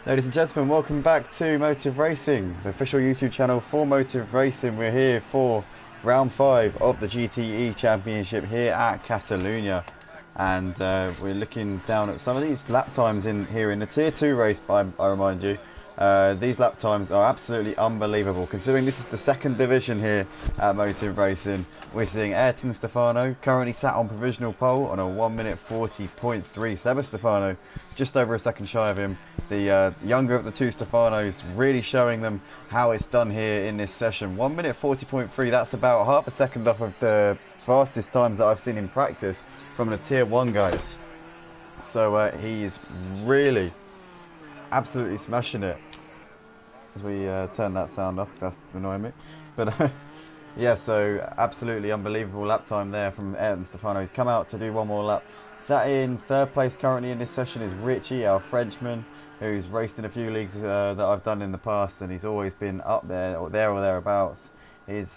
Ladies and gentlemen, welcome back to Motive Racing, the official YouTube channel for Motive Racing. We're here for round 5 of the GTE Championship here at Catalunya, and we're looking down at some of these lap times in here in the Tier 2 race. I remind you, these lap times are absolutely unbelievable. Considering this is the second division here at Motive Racing, we're seeing Ayrton Stefano currently sat on provisional pole on a 1:40.3. Seba Stefano just over a second shy of him. The younger of the two Stefanos, really showing them how it's done here in this session. 1:40.3, that's about half a second off of the fastest times that I've seen in practice from the Tier 1 guys. So he's really absolutely smashing it. As we turn that sound off, because that's annoying me. But yeah, so absolutely unbelievable lap time there from Ayrton Stefano. He's come out to do one more lap. Sat in third place currently in this session is Richie, our Frenchman, who's raced in a few leagues that I've done in the past, and he's always been up there or thereabouts. His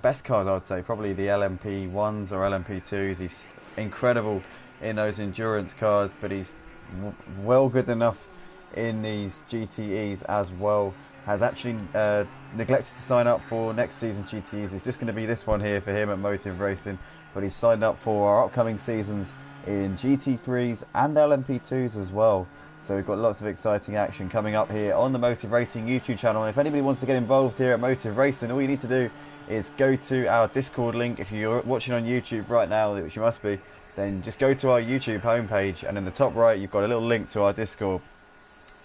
best cars, I would say, probably the LMP1s or LMP2s. He's incredible in those endurance cars, but he's well good enough in these GTEs as well. Has actually neglected to sign up for next season's GTEs. It's just going to be this one here for him at Motive Racing, but he's signed up for our upcoming seasons in GT3s and LMP2s as well. So we've got lots of exciting action coming up here on the Motive Racing YouTube channel. And if anybody wants to get involved here at Motive Racing, all you need to do is go to our Discord link. If you're watching on YouTube right now, which you must be, then just go to our YouTube homepage, and in the top right you've got a little link to our Discord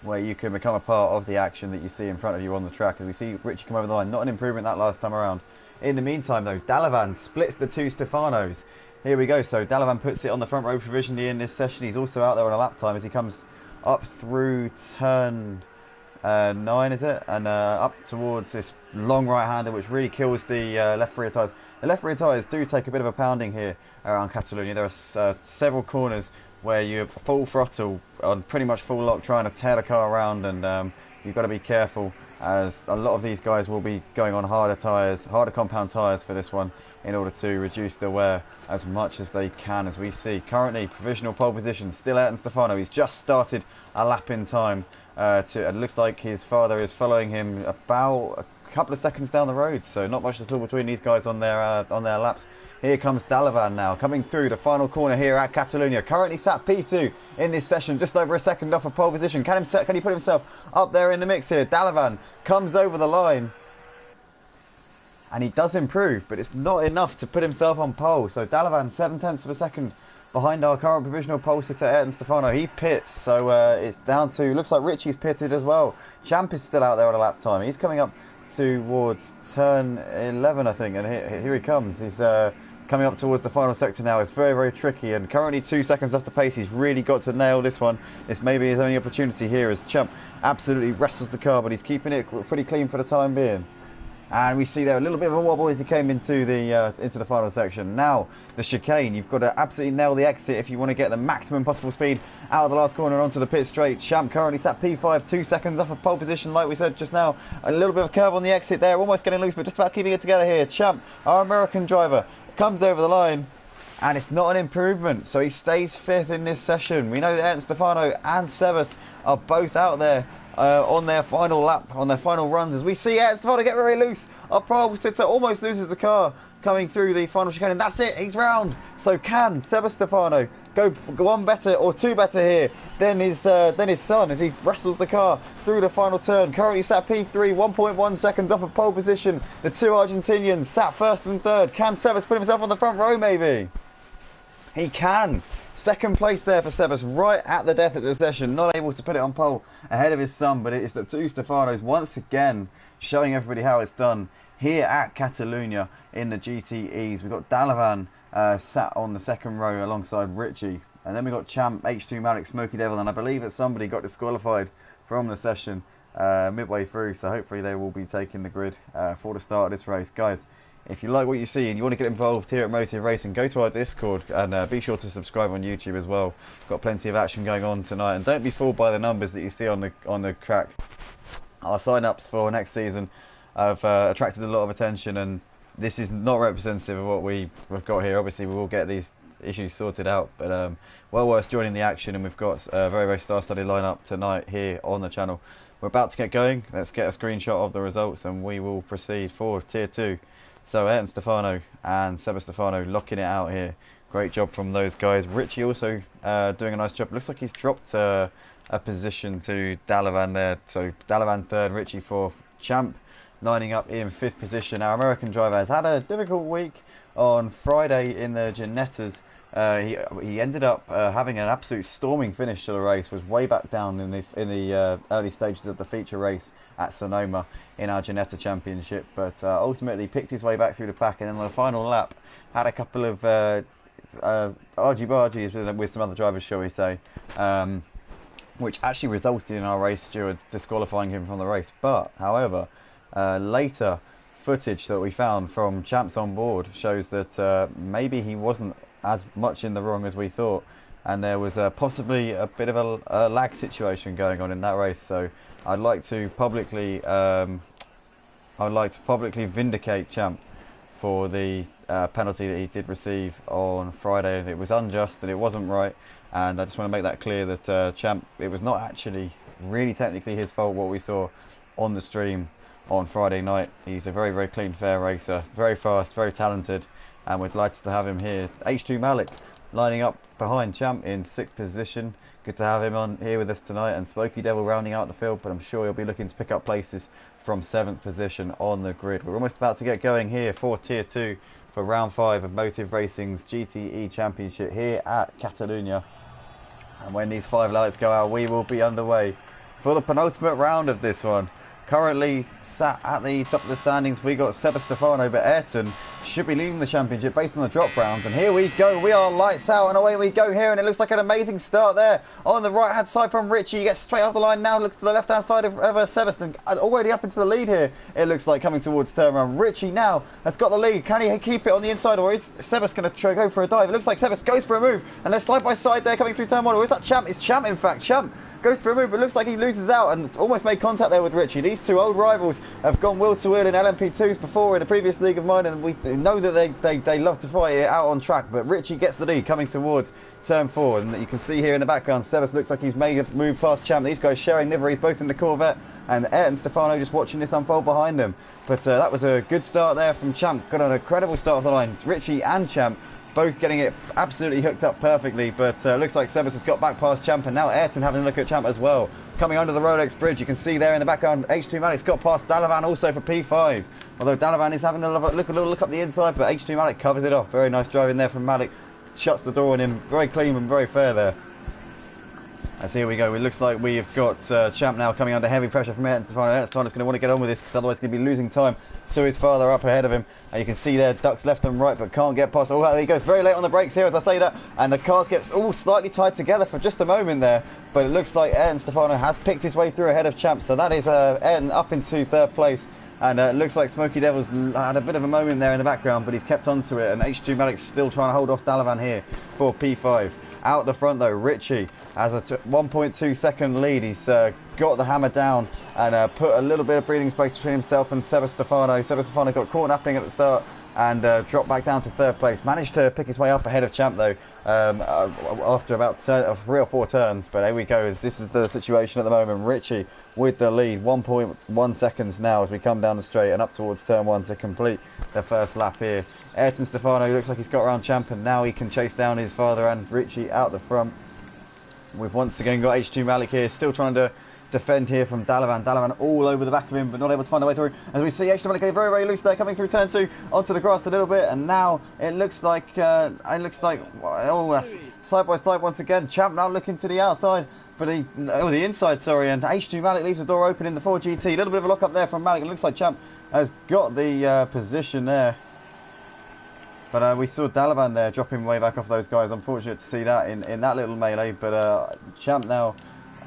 where you can become a part of the action that you see in front of you on the track. As we see Richie come over the line, not an improvement that last time around. In the meantime though, Dalavan splits the two Stefanos. Here we go, so Dalavan puts it on the front row provisionally in this session. He's also out there on a lap time as he comes up through turn 9, is it? And up towards this long right-hander which really kills the left rear tyres. The left rear tyres do take a bit of a pounding here around Catalunya. There are several corners where you're full throttle on pretty much full lock trying to tear the car around, and you've got to be careful as a lot of these guys will be going on harder tyres, harder compound tyres for this one in order to reduce the wear as much as they can. As we see currently provisional pole position still Ayrton Stefano. He's just started a lap in time it looks like his father is following him about a couple of seconds down the road, so not much at all between these guys on their laps. Here comes Dalavan now, coming through the final corner here at Catalunya. Currently sat P2 in this session, just over a second off of pole position. Can he put himself up there in the mix here? Dalavan comes over the line, and he does improve, but it's not enough to put himself on pole. So Dalavan 7/10 of a second behind our current provisional pole sitter Ayrton Stefano. He pits, so it's down to, looks like Richie's pitted as well. Champ is still out there on a lap time. He's coming up towards turn 11, I think, and here he comes. He's coming up towards the final sector now. It's very, very tricky, and currently 2 seconds off the pace. He's really got to nail this one. This may be his only opportunity here as Champ absolutely wrestles the car, but he's keeping it pretty clean for the time being. And we see there a little bit of a wobble as he came into the final section. Now the chicane, you've got to absolutely nail the exit if you want to get the maximum possible speed out of the last corner and onto the pit straight. Champ currently sat P5, 2 seconds off of pole position, like we said just now. A little bit of curve on the exit there, almost getting loose, but just about keeping it together here. Champ, our American driver, comes over the line, and it's not an improvement, so he stays 5th in this session. We know that Ayrton Stefano and Sebas are both out there on their final lap, on their final runs, as we see Ayrton Stefano get very loose. Our pole sitter almost loses the car coming through the final chicane, and that's it, he's round. So can Seba Stefano go one better or two better here than his son as he wrestles the car through the final turn? Currently sat P3, 1.1 seconds off of pole position. The two Argentinians sat 1st and 3rd. Can Sebas put himself on the front row maybe? He can. 2nd place there for Sebas, right at the death of the session, not able to put it on pole ahead of his son, but it is the two Stefanos once again showing everybody how it's done here at Catalunya in the GTEs. We've got Dalavan sat on the 2nd row alongside Richie, and then we've got Champ, H2 Malik, Smoky Devil, and I believe that somebody got disqualified from the session midway through, so hopefully they will be taking the grid for the start of this race. Guys, if you like what you see and you want to get involved here at Motive Racing, go to our Discord, and be sure to subscribe on YouTube as well. We've got plenty of action going on tonight, and don't be fooled by the numbers that you see on the track. Our sign-ups for next season have attracted a lot of attention, and this is not representative of what we've got here. Obviously, we will get these issues sorted out, but well worth joining the action, and we've got a very, very star-studded lineup tonight here on the channel. We're about to get going. Let's get a screenshot of the results, and we will proceed for Tier 2. So Ayrton Stefano and Seba Stefano locking it out here. Great job from those guys. Richie also doing a nice job. Looks like he's dropped a position to Dalavan there. So Dalavan 3rd, Richie 4th. Champ lining up in 5th position. Our American driver has had a difficult week on Friday in the Ginettas. He ended up having an absolute storming finish to the race. Was way back down in the early stages of the feature race at Sonoma in our Ginetta Championship, but ultimately picked his way back through the pack, and then on the final lap had a couple of argy-bargies with some other drivers, shall we say, which actually resulted in our race stewards disqualifying him from the race. But however, later footage that we found from Champs on board shows that maybe he wasn't as much in the wrong as we thought, and there was possibly a bit of a lag situation going on in that race. So I'd like to publicly vindicate Champ for the penalty that he did receive on Friday. It was unjust and it wasn't right, and I just want to make that clear that Champ, it was not actually really technically his fault what we saw on the stream on Friday night. He's a very, very clean, fair racer, very fast, very talented, and we're delighted to have him here. H2 Malik lining up behind Champ in 6th position. Good to have him on here with us tonight, and Smoky Devil rounding out the field, but I'm sure he'll be looking to pick up places from 7th position on the grid. We're almost about to get going here for Tier 2 for round 5 of Motive Racing's GTE Championship here at Catalunya. And when these 5 lights go out, we will be underway for the penultimate round of this one. Currently sat at the top of the standings, we got Seba Stefano, but Ayrton should be leading the championship based on the drop rounds. And here we go, we are lights out and away we go here, and it looks like an amazing start there on the right hand side from Richie. He gets straight off the line now, looks to the left hand side of Sebastin, already up into the lead here. It looks like coming towards turn round. Richie now has got the lead. Can he keep it on the inside, or is Sebas going to go for a dive? It looks like Sebas goes for a move, and they're side by side there coming through turn 1. Or is that Champ? It's Champ, in fact. Champ goes for a move, but looks like he loses out and it's almost made contact there with Richie. These two old rivals have gone wheel to wheel in LMP2s before in a previous league of mine, and we know that they love to fight it out on track. But Richie gets the lead coming towards turn 4, and you can see here in the background Sebas looks like he's made a move past Champ. These guys sharing liveries, both in the Corvette, and Ayrton Stefano just watching this unfold behind them. But that was a good start there from Champ. Got an incredible start of the line. Richie and Champ both getting it absolutely hooked up perfectly, but looks like Sebas has got back past Champ, and now Ayrton having a look at Champ as well. Coming under the Rolex bridge, you can see there in the background H2 Malik's got past Dalavan also for P5, although Dalavan is having a little look up the inside, but H2 Malik covers it off. Very nice driving there from Malik, shuts the door on him. Very clean and very fair there. As here we go, it looks like we've got Champ now coming under heavy pressure from Ayrton Stefano. Ayrton Stefano's going to want to get on with this, because otherwise he's going to be losing time to his father up ahead of him. And you can see there, ducks left and right, but can't get past. Oh, there he goes, very late on the brakes here as I say that, and the cars get all slightly tied together for just a moment there. But it looks like Ayrton Stefano has picked his way through ahead of Champ, so that is Ayrton up into 3rd place. And it looks like Smoky Devil's had a bit of a moment there in the background, but he's kept onto it, and H2 Malik's still trying to hold off Dalavan here for P5. Out the front though, Richie has a 1.2 second lead. He's got the hammer down and put a little bit of breathing space between himself and Seba Stefano. Seba Stefano got caught napping at the start and dropped back down to 3rd place. Managed to pick his way up ahead of Champ though after about 3 or 4 turns. But here we go, this is the situation at the moment. Richie with the lead, 1.1 seconds now as we come down the straight and up towards turn 1 to complete the first lap here. Ayrton Stefano looks like he's got around Champ, and now he can chase down his father and Richie out the front. We've once again got H2 Malik here, still trying to defend here from Dalavan. Dalavan all over the back of him, but not able to find a way through. As we see H2 Malik very, very loose there, coming through turn 2 onto the grass a little bit, and now it looks like side by side once again. Champ now looking to the outside, but the inside, sorry, and H2 Malik leaves the door open in the 4GT. A little bit of a lock up there from Malik. It looks like Champ has got the position there. But we saw Dalavan there dropping way back off those guys. Unfortunate to see that in that little melee. But Champ now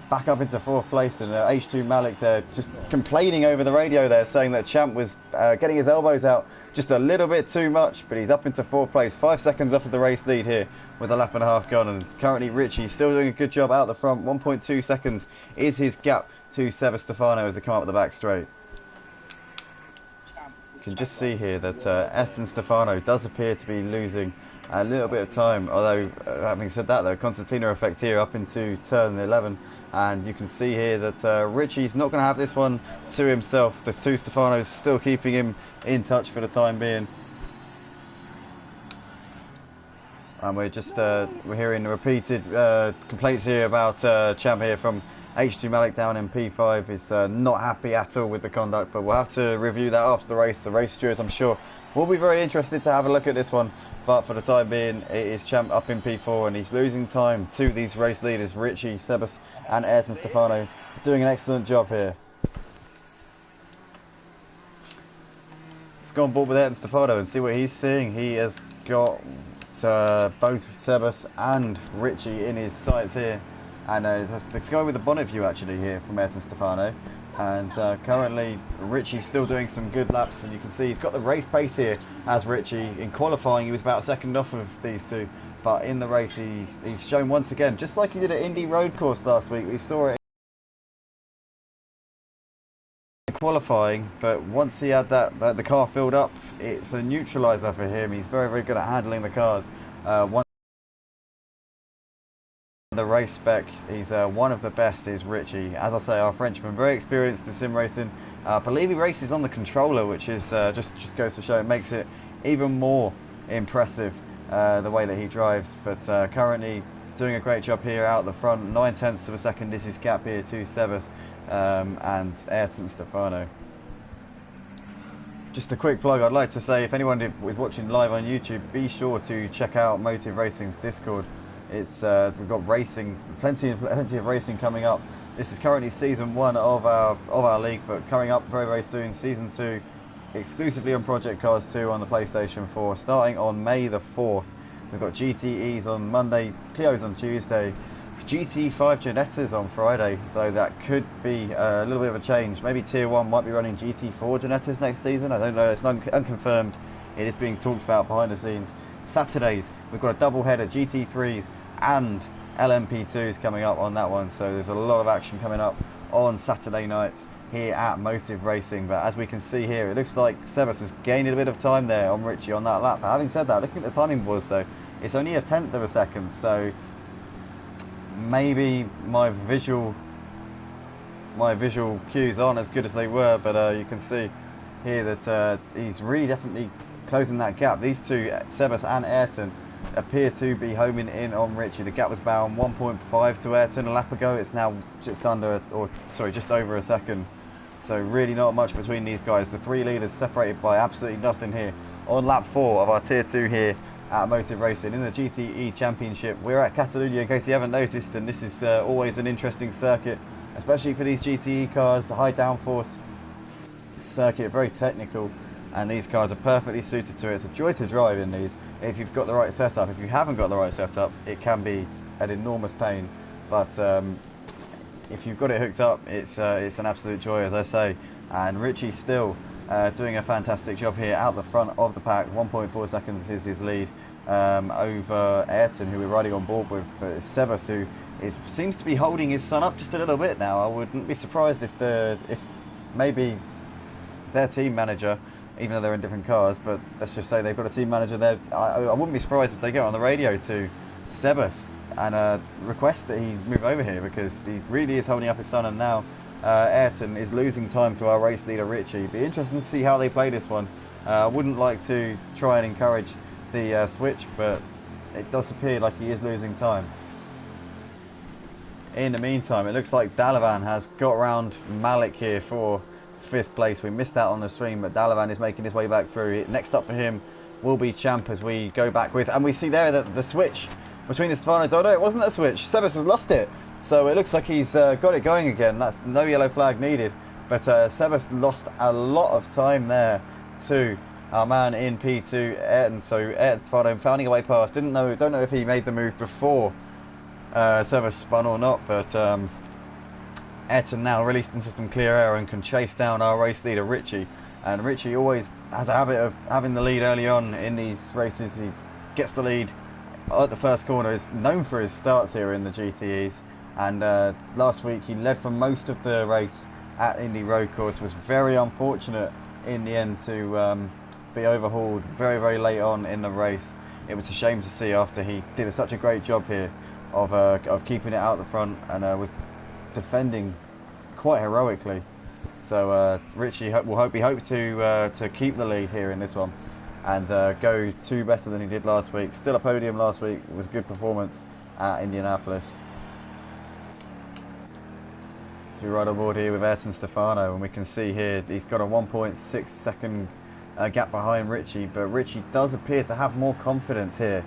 back up into 4th place, and H2 Malik there just complaining over the radio there, saying that Champ was getting his elbows out just a little bit too much. But he's up into 4th place, 5 seconds off of the race lead here with a lap and a half gone. And currently Richie still doing a good job out the front. 1.2 seconds is his gap to Seba Stefano as they come up the back straight. can just see here that Eston Stefano does appear to be losing a little bit of time, although having said that though, Constantina effect here up into turn 11, and you can see here that Richie's not going to have this one to himself. The two Stefanos still keeping him in touch for the time being. And we're just we're hearing repeated complaints here about champ here from H2 Malik down in P5 is not happy at all with the conduct, but we'll have to review that after the race. The race stewards, I'm sure, will be very interested to have a look at this one, but for the time being it is champ up in P4 and he's losing time to these race leaders Richie, Sebas and Ayrton Stefano, doing an excellent job here. Let's go on board with Ayrton Stefano and see what he's seeing. He has got both Sebas and Richie in his sights here, and let's go with the bonnet view actually here from Ayrton Stefano, and currently Richie's still doing some good laps, and you can see he's got the race pace here as Richie. In qualifying he was about a second off of these two, but in the race he's shown once again, just like he did at Indy Road Course last week. We saw it in qualifying, but once he had the car filled up, it's a neutralizer for him. He's very, very good at handling the cars. One the race spec, he's one of the best is Richie. As I say, our Frenchman, very experienced in sim racing. I believe he races on the controller, which is just goes to show it makes it even more impressive the way that he drives. But currently doing a great job here out the front. 9/10 of a second is his gap here to Sebas and Ayrton Stefano. Just a quick plug, I'd like to say, if anyone is watching live on YouTube, be sure to check out Motive Racing's Discord. It's we've got racing, plenty of racing coming up. This is currently season 1 of our league, but coming up very, very soon, season 2, exclusively on Project Cars 2 on the PlayStation 4, starting on May the 4th. We've got GTEs on Monday, Clio's on Tuesday, GT5 Genettas on Friday, though that could be a little bit of a change. Maybe Tier 1 might be running GT4 Genettas next season, I don't know, it's unconfirmed. It is being talked about behind the scenes. Saturdays, we've got a double header, GT3s and LMP2s coming up on that one, so there's a lot of action coming up on Saturday nights here at Motive Racing. But as we can see here, it looks like Sebas has gained a bit of time there on Richie on that lap. But having said that, looking at the timing boards though, it's only a 1/10 of a second, so maybe my visual cues aren't as good as they were, but you can see here that he's really definitely closing that gap. These two, Sebas and Ayrton, appear to be homing in on Richie. The gap was bound 1.5 to Ayrton a lap ago. It's now just over a second. So really not much between these guys. The three leaders separated by absolutely nothing here on lap 4 of our Tier 2 here at Motive Racing in the GTE Championship. We're at Catalunya, in case you haven't noticed, and this is always an interesting circuit, especially for these GTE cars. The high downforce circuit, very technical, and these cars are perfectly suited to it. It's a joy to drive in these if you've got the right setup. If you haven't got the right setup, it can be an enormous pain, but if you've got it hooked up, it's an absolute joy, as I say. And Richie still doing a fantastic job here out the front of the pack. 1.4 seconds is his lead over Ayrton, who we're riding on board with, but it's Sebas who seems to be holding his son up just a little bit now. I wouldn't be surprised if maybe their team manager, even though they're in different cars, but let's just say they've got a team manager there. I wouldn't be surprised if they go on the radio to Sebas and request that he move over here, because he really is holding up his son, and now Ayrton is losing time to our race leader Richie. Be interesting to see how they play this one. I wouldn't like to try and encourage the switch, but it does appear like he is losing time. In the meantime, it looks like Dalavan has got around Malik here for 5th place. We missed out on the stream, but Dalavan is making his way back through. Next up for him will be Champ as we go back with, and we see there that the switch between the Stefanos, oh no, it wasn't a switch, Sebas has lost it, so it looks like he's got it going again. That's no yellow flag needed, but Sebas lost a lot of time there to our man in P2, Ayrton. So Ayrton Stefano finding a way past, don't know if he made the move before Sebas spun or not, but Ayrton now released into some clear air and can chase down our race leader Richie. And Richie always has a habit of having the lead early on in these races. He gets the lead at the first corner, is known for his starts here in the GTEs, and last week he led for most of the race at Indy Road Course. Was very unfortunate in the end to be overhauled very, very late on in the race. It was a shame to see after he did such a great job here of keeping it out the front and was defending quite heroically. So Richie will hope to keep the lead here in this one and go 2 better than he did last week. Still a podium last week. It was a good performance at Indianapolis. So we ride on board here with Ayrton Stefano, and we can see here he's got a 1.6 second gap behind Richie, but Richie does appear to have more confidence here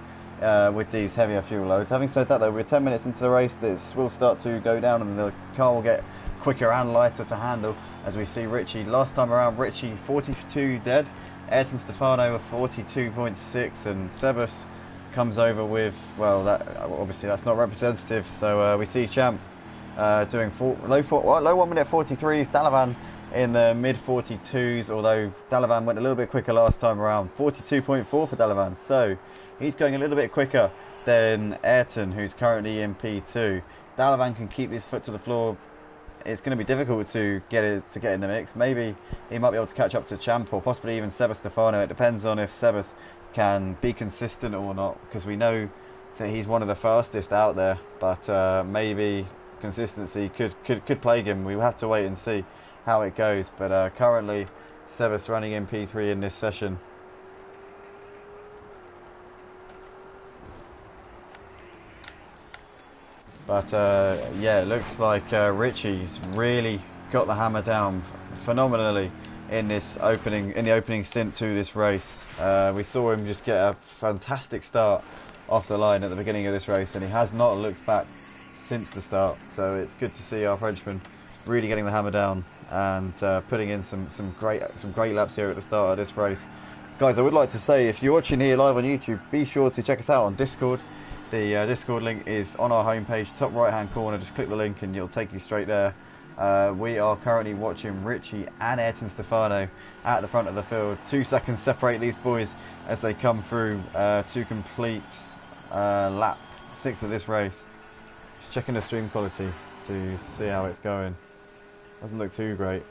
with these heavier fuel loads. Having said that though, we're 10 minutes into the race, this will start to go down and the car will get quicker and lighter to handle as we see Richie. Last time around, Richie 42 dead, Ayrton Stefano 42.6, and Sebas comes over with, well, that obviously that's not representative. So we see Champ doing low 1 minute 43s, Dalavan in the mid 42s, although Dalavan went a little bit quicker last time around. 42.4 for Dalavan, so he's going a little bit quicker than Ayrton, who's currently in P2. Dalavan can keep his foot to the floor. It's going to be difficult to get in the mix. Maybe he might be able to catch up to Champ or possibly even Sebas Stefano. It depends on if Sebas can be consistent or not, because we know that he's one of the fastest out there, but maybe consistency could plague him. We will have to wait and see how it goes, but currently Sebas running in P3 in this session. But yeah, it looks like Richie's really got the hammer down phenomenally in the opening stint to this race. We saw him just get a fantastic start off the line at the beginning of this race, and he has not looked back since the start. So it's good to see our Frenchman really getting the hammer down and putting in some great laps here at the start of this race. Guys, I would like to say, if you're watching here live on YouTube, be sure to check us out on Discord. The Discord link is on our homepage, top right hand corner. Just click the link and it'll take you straight there. We are currently watching Richie and Ayrton Stefano at the front of the field. 2 seconds separate these boys as they come through to complete lap 6 of this race. Just checking the stream quality to see how it's going. Doesn't look too great.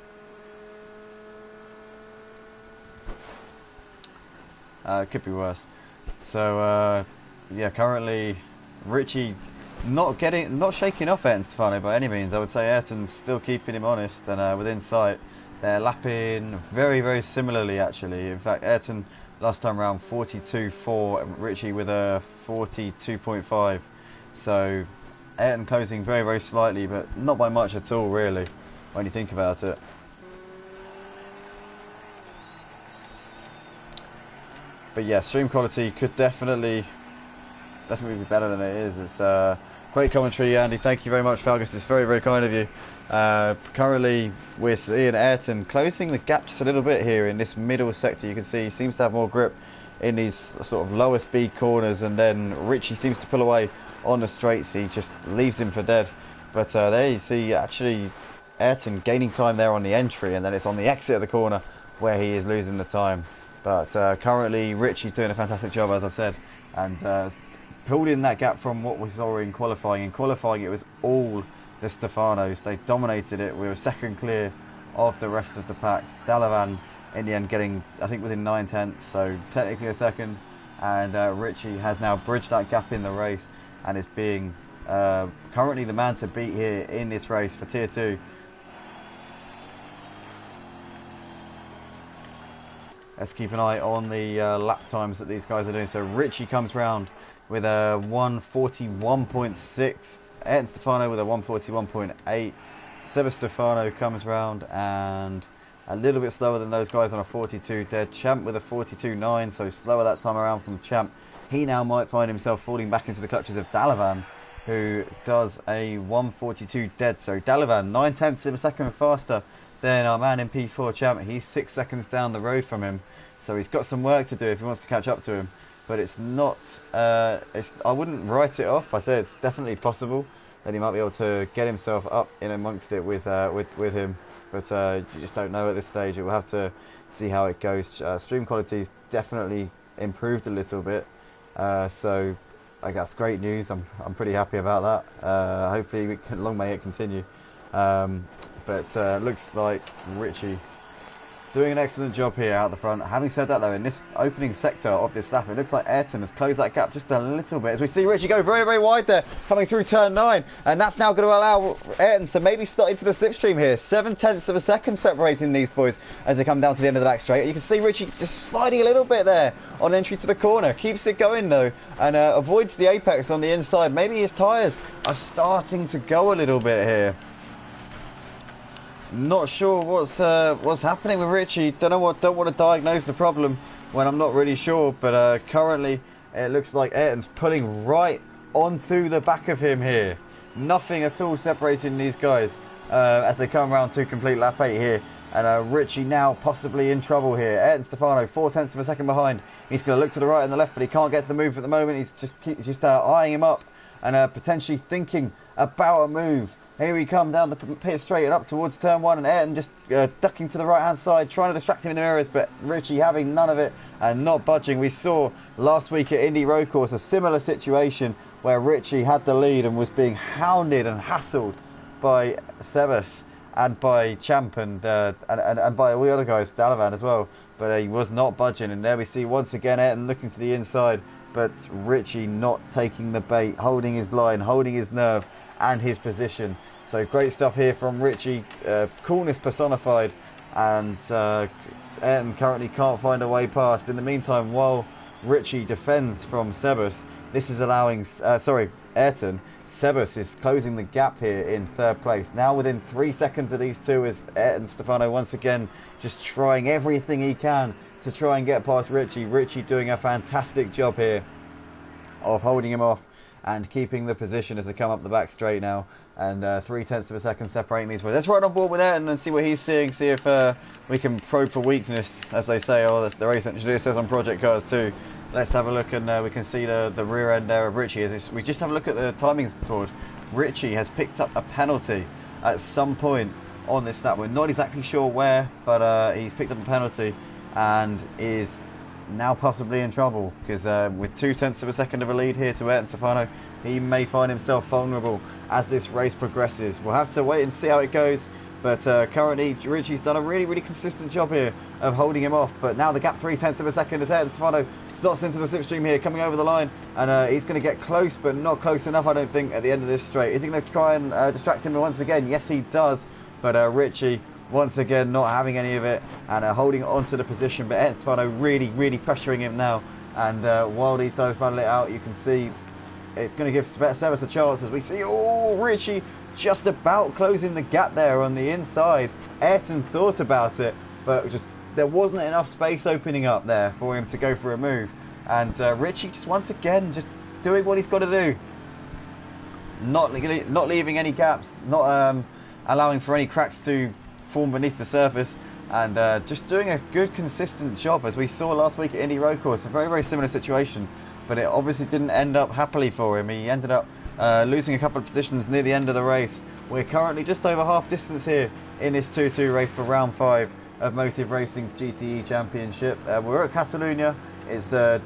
It could be worse. So yeah, currently Richie not shaking off Ayrton Stefano by any means. I would say Ayrton's still keeping him honest and within sight. They're lapping very, very similarly actually. In fact, Ayrton last time around 42.4, Richie with a 42.5. So Ayrton closing very, very slightly, but not by much at all really, when you think about it. But yeah, stream quality could definitely be better than it is. It's great commentary, Andy. Thank you very much, Falgus. It's very, very kind of you. Currently, we're seeing Ayrton closing the gap just a little bit here in this middle sector. You can see he seems to have more grip in these sort of lower speed corners, and then Richie seems to pull away on the straights. He just leaves him for dead. But there you see actually Ayrton gaining time there on the entry, and then it's on the exit of the corner where he is losing the time. But currently Richie's doing a fantastic job, as I said, and pulled in that gap from what we saw in qualifying. In qualifying, it was all the Stefanos. They dominated it. We were second clear of the rest of the pack. Dalavan in the end getting, I think, within 9/10, so technically a second. And Richie has now bridged that gap in the race and is being currently the man to beat here in this race for Tier 2. Let's keep an eye on the lap times that these guys are doing. So Richie comes round with a 141.6, Ayrton Stefano with a 141.8, Sebas Stefano comes round and a little bit slower than those guys on a 42 dead. Champ with a 42.9, so slower that time around from Champ. He now might find himself falling back into the clutches of Dalavan, who does a 142 dead. So Dalavan 9/10 of a second faster than our man in P4 Champ. He's 6 seconds down the road from him, so he's got some work to do if he wants to catch up to him. But it's not, I wouldn't write it off. I say it's definitely possible that he might be able to get himself up in amongst it with him. But you just don't know at this stage. We'll have to see how it goes. Stream quality's definitely improved a little bit. So I guess great news. I'm pretty happy about that. Hopefully, long may it continue. But looks like Richie doing an excellent job here out the front. Having said that though, in this opening sector of this lap, it looks like Ayrton has closed that gap just a little bit, as we see Richie go very, very wide there, coming through turn 9, and that's now going to allow Ayrton to maybe start into the slipstream here. 7/10 of a second separating these boys as they come down to the end of the back straight. You can see Richie just sliding a little bit there on entry to the corner, keeps it going though, and avoids the apex on the inside. Maybe his tyres are starting to go a little bit here. Not sure what's happening with Richie. Don't want to diagnose the problem when I'm not really sure. But currently, it looks like Ayrton's pulling right onto the back of him here. Nothing at all separating these guys as they come around to complete lap 8 here. And Richie now possibly in trouble here. Ayrton Stefano 0.4 of a second behind. He's going to look to the right and the left, but he can't get to the move at the moment. He's just eyeing him up and potentially thinking about a move. Here we come down the pit straight and up towards turn 1, and Ayrton just ducking to the right hand side, trying to distract him in the mirrors, but Richie having none of it and not budging. We saw last week at Indy Road Course a similar situation where Richie had the lead and was being hounded and hassled by Sebas and by Champ and by all the other guys, Dalavan as well, but he was not budging. And there we see once again Ayrton looking to the inside, but Richie not taking the bait, holding his line, holding his nerve and his position. So great stuff here from Richie, coolness personified, and Ayrton currently can't find a way past. In the meantime, while Richie defends from Sebas, this is allowing, Ayrton, Sebas is closing the gap here in 3rd place. Now within 3 seconds of these two, is Ayrton Stefano once again just trying everything he can to try and get past Richie. Richie doing a fantastic job here of holding him off and keeping the position as they come up the back straight now, and 0.3 of a second separating these boys. Let's ride on board with Ayrton and see what he's seeing, see if we can probe for weakness, as they say. Oh, that's the race engineer says on Project Cars too. Let's have a look, and we can see the rear end there of Richie. As we just have a look at the timings board, Richie has picked up a penalty at some point on this lap. We're not exactly sure where, but he's picked up a penalty and is now possibly in trouble, because with 0.2 of a second of a lead here to Ayrton Stefano, he may find himself vulnerable as this race progresses. We'll have to wait and see how it goes, but currently Richie's done a really consistent job here of holding him off. But now the gap 0.3 of a second as Ayrton Stefano slots into the slipstream here, coming over the line, and he's going to get close, but not close enough, I don't think, at the end of this straight. Is he going to try and distract him once again? Yes, he does, but Richie once again not having any of it and holding on to the position, but Ayrton Stefano really pressuring him now. And while these guys battle it out, you can see it's going to give Sebas a chance, as we see, oh, Richie just about closing the gap there on the inside. Ayrton thought about it, but just there wasn't enough space opening up there for him to go for a move, and Richie just once again just doing what he's got to do, not leaving any gaps, not allowing for any cracks to form beneath the surface, and just doing a good consistent job, as we saw last week at Indy Road Course. A very similar situation, but it obviously didn't end up happily for him. He ended up losing a couple of positions near the end of the race. We're currently just over half distance here in this 2-2 race for round 5 of Motive Racing's GTE Championship. We're at Catalunya. It's a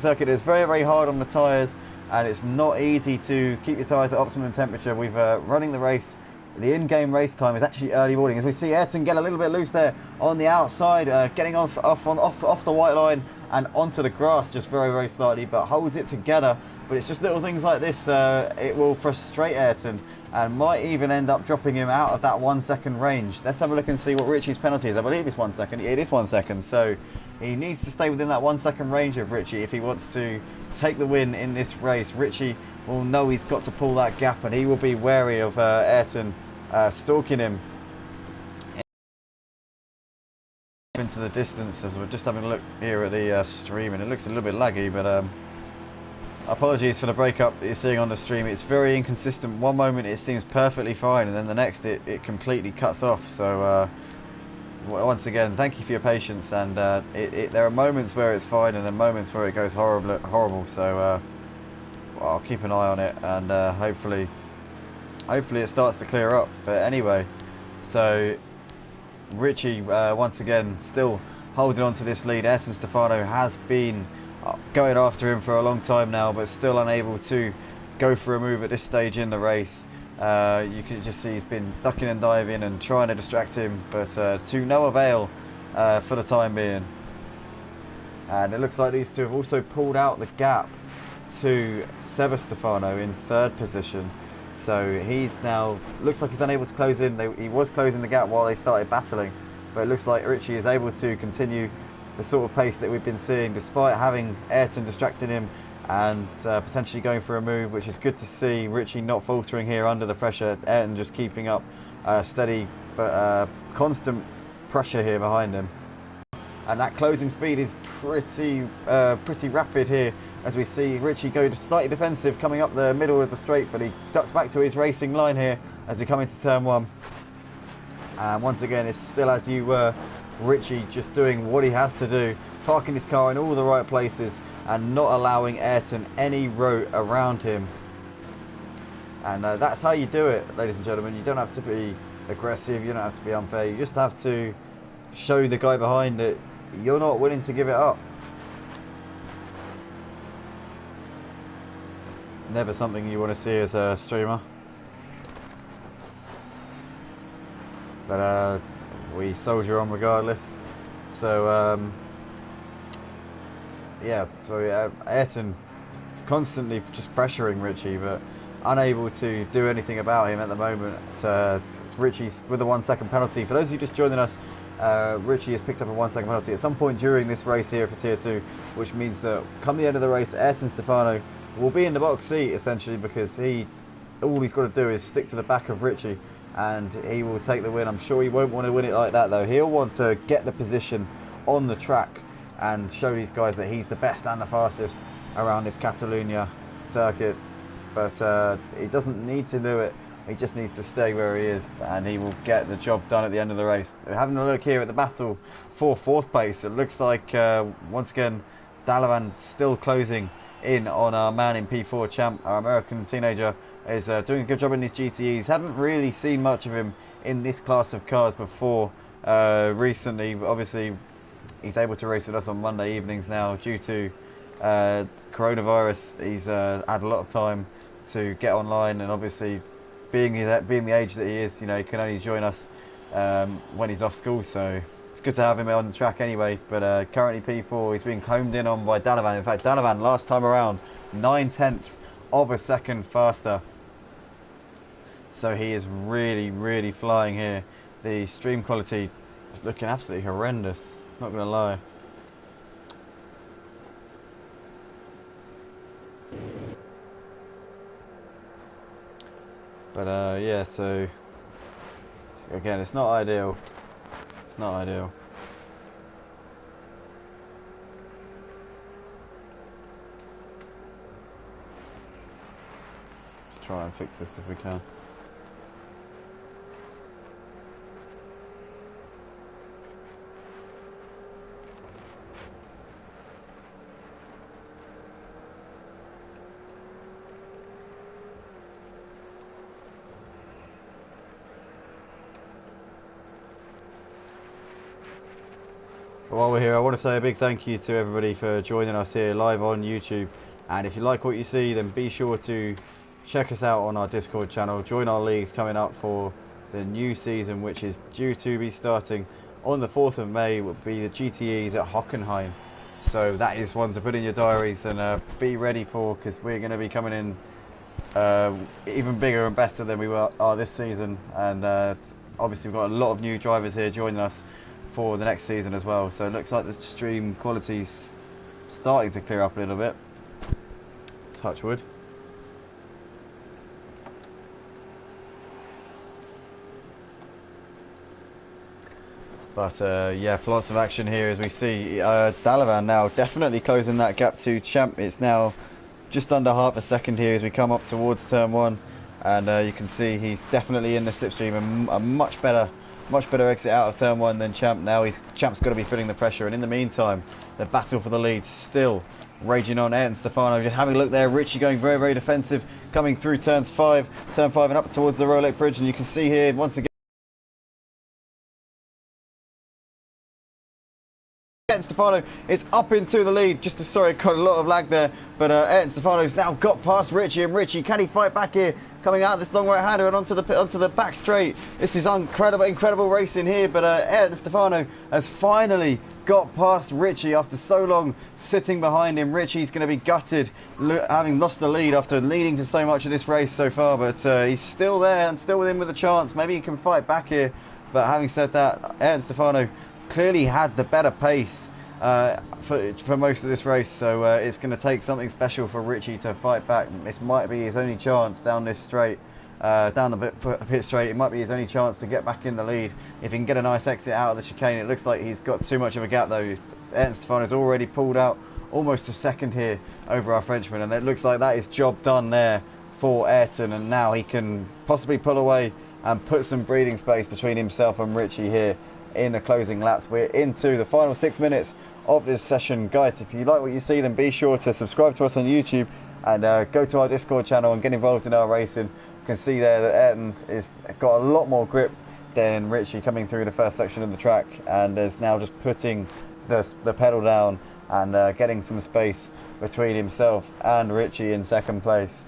circuit that's very hard on the tyres, and it's not easy to keep your tyres at optimum temperature. We've running the race. The in-game race time is actually early morning, as we see Ayrton get a little bit loose there on the outside, getting off the white line and onto the grass just very slightly, but holds it together. But it's just little things like this, it will frustrate Ayrton and might even end up dropping him out of that 1 second range. Let's have a look and see what Richie's penalty is. I believe it's 1 second. It is 1 second, so he needs to stay within that 1 second range of Richie if he wants to take the win in this race. Richie will know he's got to pull that gap, and he will be wary of Ayrton stalking him into the distance. As we're just having a look here at the stream, and it looks a little bit laggy, but apologies for the breakup that you're seeing on the stream. It's very inconsistent. One moment it seems perfectly fine, and then the next it completely cuts off. So once again, thank you for your patience, and there are moments where it's fine and then moments where it goes horrible. So I'll keep an eye on it, and hopefully it starts to clear up. But anyway, so Richie once again still holding on to this lead. Ayrton Stefano has been going after him for a long time now, but still unable to go for a move at this stage in the race. You can just see he's been ducking and diving and trying to distract him, but to no avail for the time being. And it looks like these two have also pulled out the gap to Sebastefano in third position. So he's now, looks like he's unable to close in. He was closing the gap while they started battling, but it looks like Richie is able to continue the sort of pace that we've been seeing, despite having Ayrton distracting him and potentially going for a move, which is good to see. Richie not faltering here under the pressure. Ayrton just keeping up steady but constant pressure here behind him. And that closing speed is pretty rapid here, as we see Richie go slightly defensive coming up the middle of the straight, but he ducks back to his racing line here as we come into turn one. And once again, it's still as you were. Richie just doing what he has to do, parking his car in all the right places and not allowing Ayrton any route around him. And that's how you do it, ladies and gentlemen. You don't have to be aggressive, you don't have to be unfair, you just have to show the guy behind that you're not willing to give it up. It's never something you want to see as a streamer. But we soldier on regardless. So yeah, so Ayrton is constantly just pressuring Richie, but unable to do anything about him at the moment. It's Richie's with a 1 second penalty. For those of you just joining us, Richie has picked up a 1 second penalty at some point during this race here for Tier 2, which means that come the end of the race, Ayrton Stefano will be in the box seat essentially, because all he's got to do is stick to the back of Richie and he will take the win. I'm sure he won't want to win it like that though. He'll want to get the position on the track and show these guys that he's the best and the fastest around this Catalunya circuit. But he doesn't need to do it. He just needs to stay where he is, and he will get the job done at the end of the race. Having a look here at the battle for fourth place, it looks like once again Dalavan still closing in on our man in P4, Champ, our American teenager, is doing a good job in these GTEs. Hadn't really seen much of him in this class of cars before recently. Obviously, he's able to race with us on Monday evenings now due to coronavirus. He's had a lot of time to get online, and obviously being the age that he is, you know, he can only join us when he's off school, so it's good to have him on the track anyway. But currently P4, he's being combed in on by Dalavan. In fact, Dalavan last time around 9/10 of a second faster, so he is really flying here. The stream quality is looking absolutely horrendous, not gonna lie. But yeah, so again, it's not ideal. It's not ideal. Let's try and fix this if we can. While we're here, I want to say a big thank you to everybody for joining us here live on YouTube. And if you like what you see, then be sure to check us out on our Discord channel. Join our leagues coming up for the new season, which is due to be starting on the 4th of May. Will be the GTEs at Hockenheim. So that is one to put in your diaries and be ready for, because we're going to be coming in even bigger and better than we are this season. And obviously we've got a lot of new drivers here joining us for the next season as well, so it looks like the stream quality's starting to clear up a little bit. Touch wood. But yeah, lots of action here as we see Dalavan now definitely closing that gap to Champ. It's now just under half a second here as we come up towards turn one, and you can see he's definitely in the slipstream, and a much better exit out of turn one than Champ. Now Champ's got to be feeling the pressure, and in the meantime the battle for the lead still raging on. Ayrton Stefano just having a look there. Richie going very defensive, coming through turn 5 and up towards the Rolex Bridge, and you can see here once again Ayrton Stefano is up into the lead. Sorry, got a lot of lag there, but Ayrton Stefano's now got past Richie, and Richie, can he fight back here? coming out of this long right-hander and onto the back straight. This is incredible racing here, but Ayrton Stefano has finally got past Richie after so long sitting behind him. Richie's going to be gutted, having lost the lead after leading to so much of this race so far, but he's still there and still within with a chance. Maybe he can fight back here, but having said that, Ayrton Stefano clearly had the better pace for most of this race, so it's going to take something special for Richie to fight back. This might be his only chance down this straight, down the pit straight. It might be his only chance to get back in the lead if he can get a nice exit out of the chicane. It looks like he's got too much of a gap though. Ayrton Stefano's already pulled out almost a second here over our Frenchman, and it looks like that is job done there for Ayrton, and now he can possibly pull away and put some breathing space between himself and Richie here in the closing laps. We're into the final 6 minutes of this session. Guys, if you like what you see, then be sure to subscribe to us on YouTube and go to our Discord channel and get involved in our racing. You can see there that Ayrton has got a lot more grip than Richie coming through the first section of the track, and is now just putting the pedal down and getting some space between himself and Richie in second place.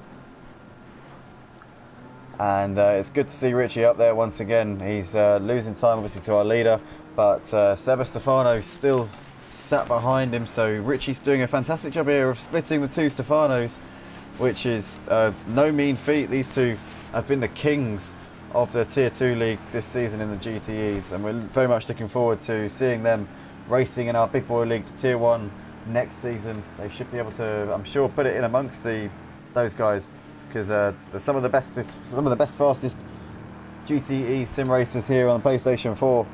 And it's good to see Richie up there once again. He's losing time obviously to our leader, but Seba Stefano still sat behind him, so Richie's doing a fantastic job here of splitting the two Stefanos, which is no mean feat. These two have been the kings of the Tier 2 league this season in the GTEs, and we're very much looking forward to seeing them racing in our big boy league Tier 1 next season. They should be able to, I'm sure, put it in amongst those guys, because some of the best fastest GTE sim racers here on the PlayStation 4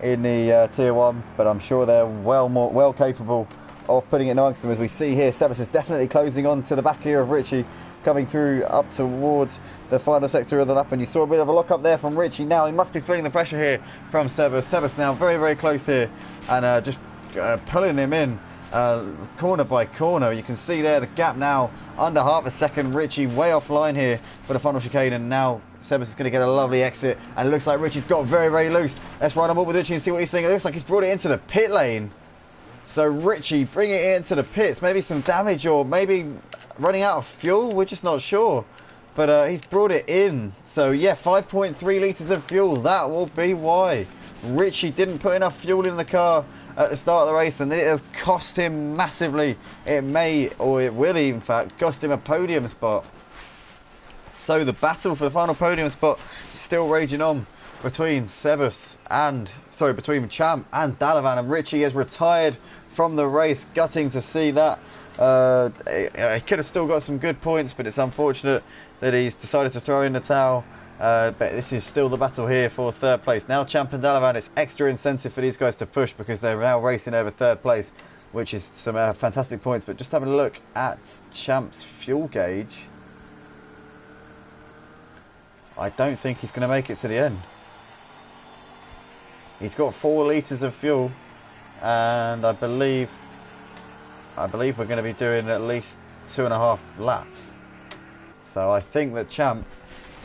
in the Tier 1, but I'm sure they're well capable of putting it amongst them. As we see here, Sebas is definitely closing on to the back here of Richie, coming through up towards the final sector of the lap, and you saw a bit of a lock up there from Richie. Now he must be feeling the pressure here from Sebas. Sebas now very close here, and just pulling him in corner by corner. You can see there the gap now under half a second. Richie way offline here for the final chicane, and now Sebas is going to get a lovely exit, and it looks like Richie's got very loose. Let's ride on board with Richie and see what he's seeing. It looks like he's brought it into the pit lane. So Richie bringing it into the pits, maybe some damage or maybe running out of fuel, we're just not sure, but he's brought it in. So yeah, 5.3 litres of fuel, that will be why Richie didn't put enough fuel in the car at the start of the race, and it has cost him massively. It may, or it will in fact, cost him a podium spot. So the battle for the final podium spot is still raging on between between Champ and Dalavan, and Richie has retired from the race. Gutting to see that. He could have still got some good points, but it's unfortunate that he's decided to throw in the towel. But this is still the battle here for third place. Now Champ and Dalavan, it's extra incentive for these guys to push, because they're now racing over third place, which is some fantastic points. But just having a look at Champ's fuel gauge, I don't think he's going to make it to the end. He's got 4 litres of fuel, and I believe we're going to be doing at least 2.5 laps. So I think that Champ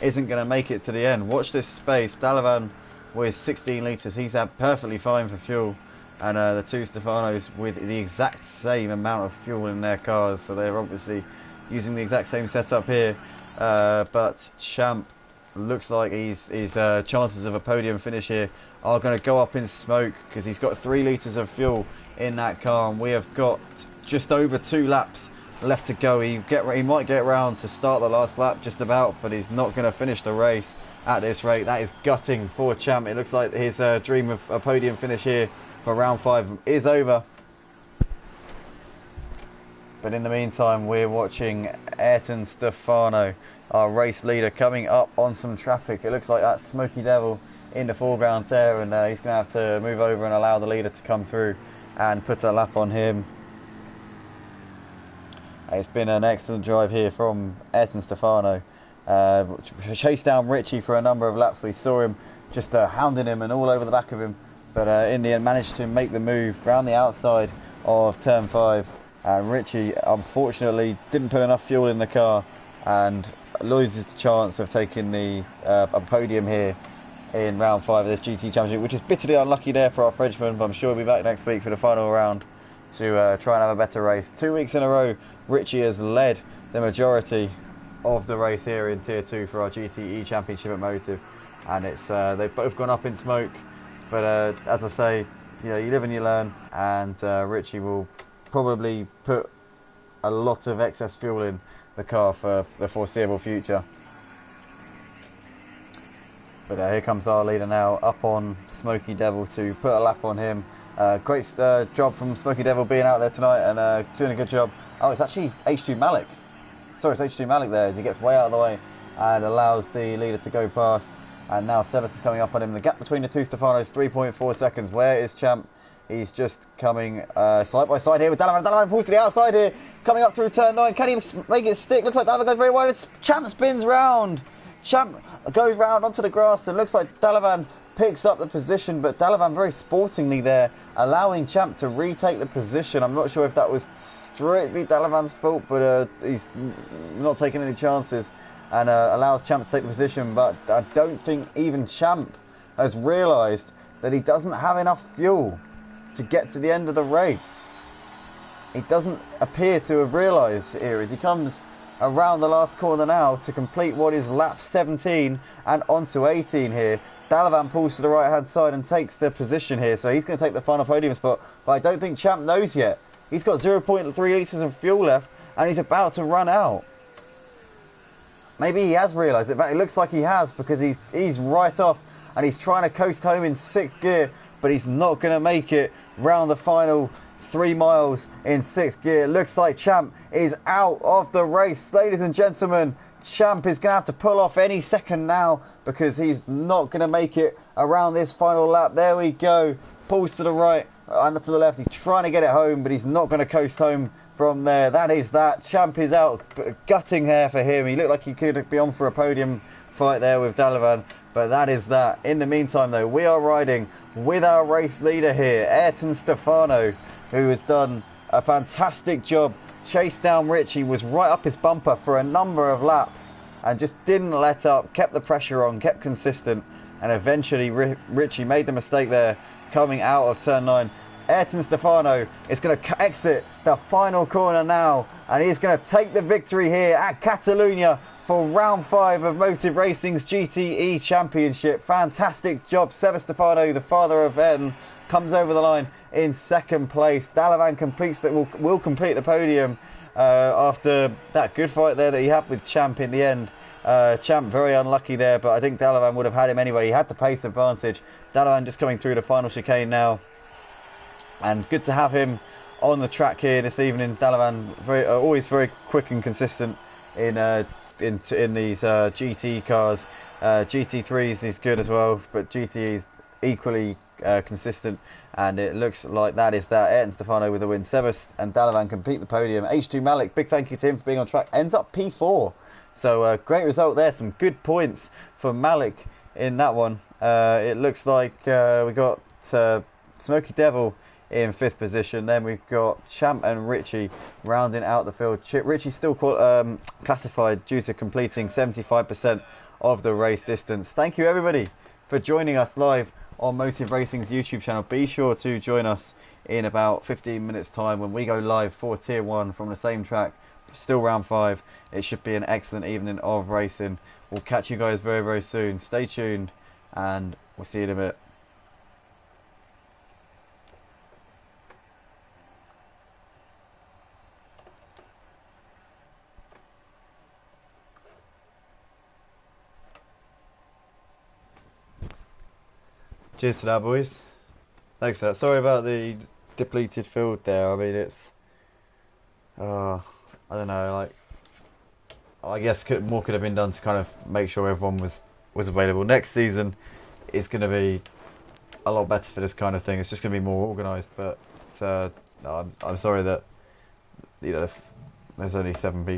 isn't going to make it to the end. Watch this space. Dalavan with 16 litres, he's perfectly fine for fuel, and the two Stefanos with the exact same amount of fuel in their cars, so they're obviously using the exact same setup here. But Champ looks like his chances of a podium finish here are going to go up in smoke, because he's got 3 litres of fuel in that car, and we have got just over 2 laps left to go. He might get round to start the last lap just about, but he's not going to finish the race at this rate. That is gutting for Champ. It looks like his dream of a podium finish here for round 5 is over. But in the meantime, we're watching Ayrton Stefano, our race leader, coming up on some traffic. It looks like that Smoky Devil in the foreground there, and he's going to have to move over and allow the leader to come through and put a lap on him. It's been an excellent drive here from Ayrton Stefano. Chased down Richie for a number of laps. We saw him just hounding him and all over the back of him, but in the end managed to make the move round the outside of turn 5, and Richie unfortunately didn't put enough fuel in the car and loses the chance of taking a podium here in round 5 of this GT Championship, which is bitterly unlucky there for our Frenchman, but I'm sure he'll be back next week for the final round to try and have a better race. 2 weeks in a row, Richie has led the majority of the race here in Tier 2 for our GTE Championship at Motive, and it's they've both gone up in smoke, but as I say, you know, you live and you learn, and Richie will probably put a lot of excess fuel in the car for the foreseeable future. But here comes our leader now, up on Smoky Devil to put a lap on him. Great job from Smoky Devil being out there tonight and doing a good job. Oh, it's actually H2 Malik. Sorry, it's H2 Malik there as he gets way out of the way and allows the leader to go past. And now Sevis is coming up on him. The gap between the two Stefanos, 3.4 seconds. Where is Champ? He's just coming side by side here with Dalavan. Dalavan pulls to the outside here, coming up through turn 9. Can he make it stick? Looks like Dalavan goes very wide. Champ spins round. Champ goes round onto the grass, and looks like Dalavan picks up the position, but Dalavan very sportingly there, allowing Champ to retake the position. I'm not sure if that was strictly Dalavan's fault, but he's not taking any chances and allows Champ to take the position. But I don't think even Champ has realised that he doesn't have enough fuel to get to the end of the race. He doesn't appear to have realised here as he comes around the last corner now to complete what is lap 17 and onto 18 here. Dalavan pulls to the right hand side and takes the position here, so he's going to take the final podium spot, but I don't think Champ knows yet. He's got 0.3 litres of fuel left and he's about to run out. Maybe he has realised it. In fact, it looks like he has, because he's right off and he's trying to coast home in 6th gear, but he's not going to make it round the final 3 miles in 6th gear. Looks like Champ is out of the race, ladies and gentlemen. Champ is going to have to pull off any second now, because he's not going to make it around this final lap. There we go. Pulls to the right and to the left. He's trying to get it home, but he's not going to coast home from there. That is that. Champ is out. Gutting hair for him. He looked like he could be on for a podium fight there with Dalavan, but that is that. In the meantime, though, we are riding with our race leader here, Ayrton Stefano, who has done a fantastic job. Chased down Richie, was right up his bumper for a number of laps and just didn't let up, kept the pressure on, kept consistent, and eventually Richie made the mistake there coming out of turn 9. Ayrton Stefano is going to exit the final corner now, and he's going to take the victory here at Catalunya for round 5 of Motive Racing's GTE Championship. Fantastic job. Stefano, the father of Ayrton, comes over the line in 2nd place. Dalavan completes that, will complete the podium after that good fight there that he had with Champ in the end. Champ very unlucky there, but I think Dalavan would have had him anyway. He had the pace advantage. Dalavan just coming through the final chicane now, and good to have him on the track here this evening. Dalavan always very quick and consistent in these GT cars. GT3s is good as well, but GT is equally consistent, and it looks like that is that. Ayrton Stefano with the win. Sebas and Dalavan complete the podium. H2 Malik, big thank you to him for being on track, ends up P4. So great result there. Some good points for Malik in that one. It looks like we got Smoky Devil in 5th position. Then we've got Champ and Richie rounding out the field. Richie still classified due to completing 75% of the race distance. Thank you everybody for joining us live on Motive Racing's YouTube channel. Be sure to join us in about 15 minutes time when we go live for Tier 1 from the same track. Still round 5. It should be an excellent evening of racing. We'll catch you guys very, very soon. Stay tuned and we'll see you in a bit. Cheers to that, boys. Thanks for that. Sorry about the depleted field there. I mean, it's I don't know, like, I guess more could have been done to kind of make sure everyone was available. Next season is going to be a lot better for this kind of thing. It's just going to be more organised. But no, I'm sorry that, you know, there's only 7 people.